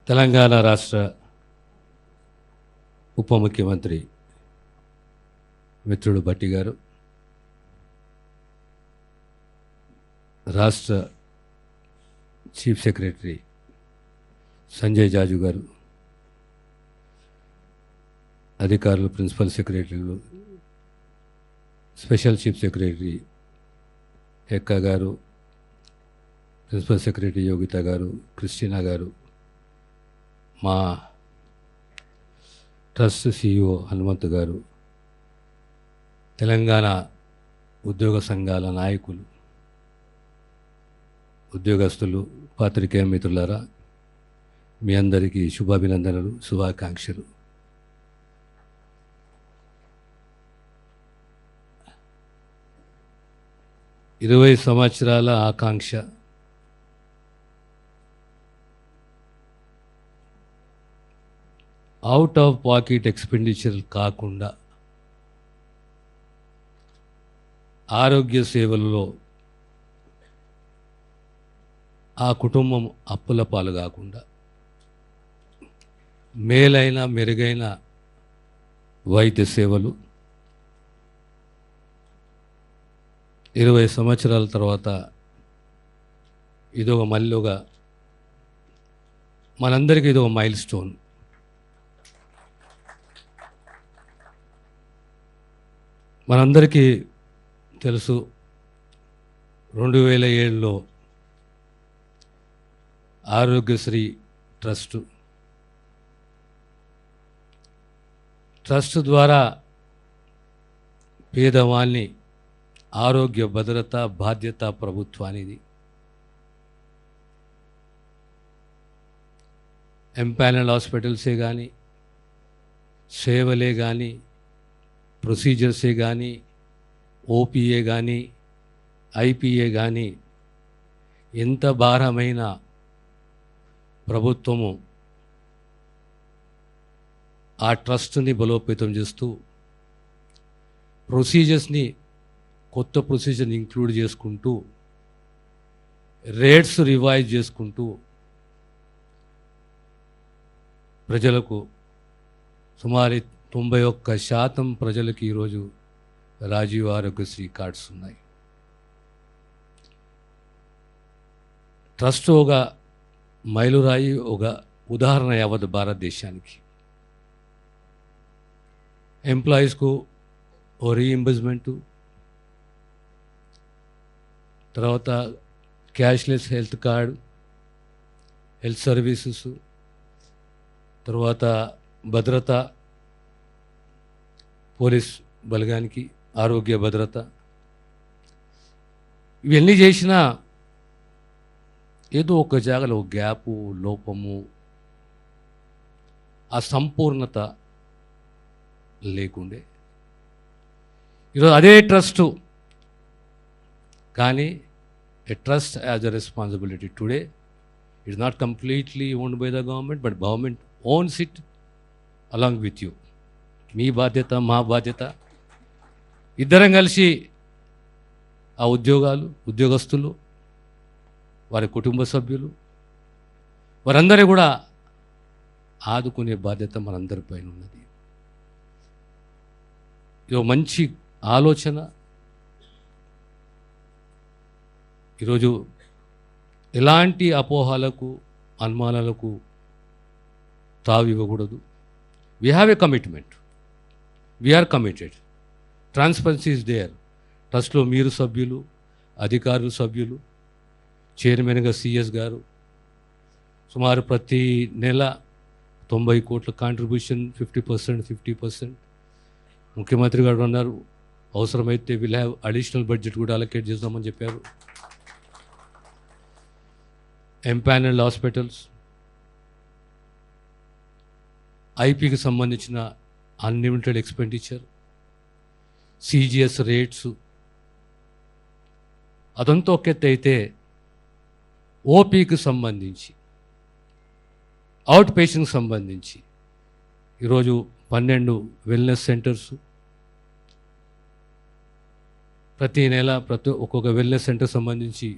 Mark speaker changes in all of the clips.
Speaker 1: తెలంగాణ రాష్ట్ర ఉప ముఖ్యమంత్రి మిత్రుడు భట్టి గారు, రాష్ట్ర చీఫ్ సెక్రటరీ సంజయ్ జాజు గారు, అధికారులు, ప్రిన్సిపల్ సెక్రటరీలు, స్పెషల్ చీఫ్ సెక్రటరీ హెక్క గారు, ప్రిన్సిపల్ సెక్రటరీ యోగిత గారు, క్రిస్టినా గారు, మా ట్రస్ట్ సిఇఓ హనుమంతు గారు, తెలంగాణ ఉద్యోగ సంఘాల నాయకులు, ఉద్యోగస్తులు, పాత్రికేయ మిత్రులారా, మీ అందరికీ శుభాభినందనలు, శుభాకాంక్షలు. ఇరవై సంవత్సరాల ఆకాంక్ష అవుట్ ఆఫ్ పాకెట్ ఎక్స్పెండిచర్ కాకుండా ఆరోగ్య సేవలలో ఆ కుటుంబం అప్పుల పాలు కాకుండా మేలైన మెరుగైన వైద్య సేవలు 20 సంవత్సరాల తర్వాత ఇదొక మళ్ళీగా మనందరికీ ఇదొక మైల్ స్టోన్. మనందరికీ తెలుసు 2007లో ఆరోగ్యశ్రీ ట్రస్ట్ ద్వారా పేదవాళ్ళని ఆరోగ్య భద్రత బాధ్యత ప్రభుత్వానిది. ఎంపానల్ హాస్పిటల్సే కానీ, సేవలే కానీ, ప్రొసీజర్సే కానీ, ఓపీఏ కానీ, ఐపీఏ కానీ, ఎంత భారమైన ప్రభుత్వము ఆ ట్రస్ట్ని బలోపేతం చేస్తూ ప్రొసీజర్స్ని, కొత్త ప్రొసీజర్ని ఇంక్లూడ్ చేసుకుంటూ, రేట్స్ రివైజ్ చేసుకుంటూ ప్రజలకు సుమారు 91% ప్రజలకు ఈరోజు రాజీవ్ ఆరోగ్యశ్రీ కార్డ్స్ ఉన్నాయి. ట్రస్ట్ ఒక మైలురాయి, ఒక ఉదాహరణ యావత్ భారతదేశానికి. ఎంప్లాయీస్కు ఓ రీఇంబర్స్మెంటు, తర్వాత cashless health card, health services, తర్వాత భద్రత, పోలీస్ బలగానికి ఆరోగ్య భద్రత, ఇవన్నీ చేసినా ఏదో ఒక జాగాలో ఒక గ్యాపు, లోపము, ఆ సంపూర్ణత లేకుండే. ఈరోజు అదే ట్రస్టు కానీ a trust has a responsibility today. It is not completely owned by the government, but government owns it along with you. మీ బాధ్యత, మా బాధ్యత, ఇద్దరం కలిసి ఆ ఉద్యోగస్తులు, వారి కుటుంబ సభ్యులు, వారందరూ కూడా ఆదుకునే బాధ్యత మనందరిపైన ఉన్నది. ఇది మంచి ఆలోచన. ఈరోజు ఎలాంటి అపోహలకు, అనుమానాలకు తావు ఇవ్వకూడదు. We have a commitment, we are committed, transparency is there. ట్రస్ట్లో మీరు సభ్యులు, అధికారులు సభ్యులు, చైర్మన్గా సిఎస్ గారు, సుమారు ప్రతి నెల 90 కోట్ల కాంట్రిబ్యూషన్, 50%. ముఖ్యమంత్రి గారు అన్నారు అవసరమైతే విల్ హ్యావ్ అడిషనల్ బడ్జెట్ కూడా అలొకేట్ చేద్దామని చెప్పారు. ఎంపానల్డ్ హాస్పిటల్స్, ఐపీకి సంబంధించిన అన్లిమిటెడ్ ఎక్స్పెండిచర్, సిజిఎస్ రేట్స్, అదంతా ఒక ఎత్తు అయితే ఓపీకి సంబంధించి, అవుట్ పేషెంట్కి సంబంధించి ఈరోజు 12 వెల్నెస్ సెంటర్స్, ప్రతి నెల ఒక్కొక్క వెల్నెస్ సెంటర్ సంబంధించి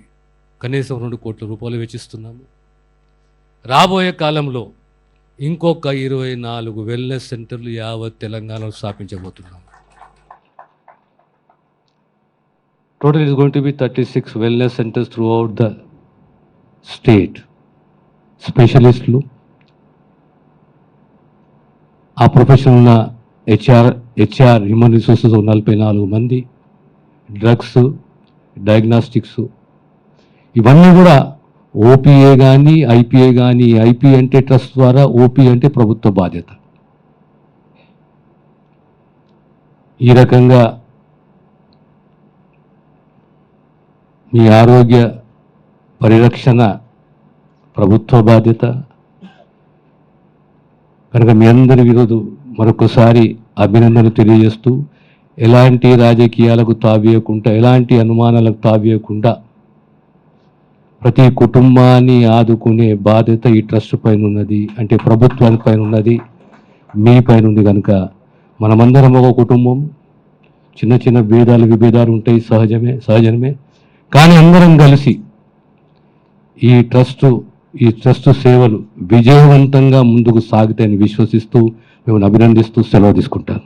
Speaker 1: కనీసం 2 కోట్ల రూపాయలు వెచ్చిస్తున్నాము. రాబోయే కాలంలో ఇంకొక 24 వెల్నెస్ సెంటర్లు యావత్ తెలంగాణలో స్థాపించబోతున్నాం. Total is going to be 36 wellness centers throughout the state. స్పెషలిస్టులు, ఆ ప్రొఫెషన్ ఉన్న హెచ్ఆర్ హ్యూమన్ రిసోర్సెస్ 44 మంది, డ్రగ్స్, డయాగ్నాస్టిక్స్, ఇవన్నీ కూడా ఓపీఏ కానీ ఐపీఏ కానీ, ఐపీ అంటే ట్రస్ట్ ద్వారా, ఓపీ అంటే ప్రభుత్వ బాధ్యత. ఈ రకంగా మీ ఆరోగ్య పరిరక్షణ ప్రభుత్వ బాధ్యత కనుక మీ అందరి ఈరోజు మరొకసారి అభినందనలు తెలియజేస్తూ, ఎలాంటి రాజకీయాలకు తావేయకుండా, ఎలాంటి అనుమానాలకు తావేయకుండా ప్రతి కుటుంబాన్ని ఆదుకునే బాధ్యత ఈ ట్రస్ట్ పైన ఉన్నది, అంటే ప్రభుత్వానికి పైన ఉన్నది, మీ పైన ఉంది. కనుక మనమందరం ఒక కుటుంబం. చిన్న చిన్న విభేదాలు ఉంటాయి, సహజమే. కానీ అందరం కలిసి ఈ ట్రస్ట్ సేవలు విజయవంతంగా ముందుకు సాగుతాయని విశ్వసిస్తూ మిమ్మల్ని అభినందిస్తూ సెలవు తీసుకుంటాను.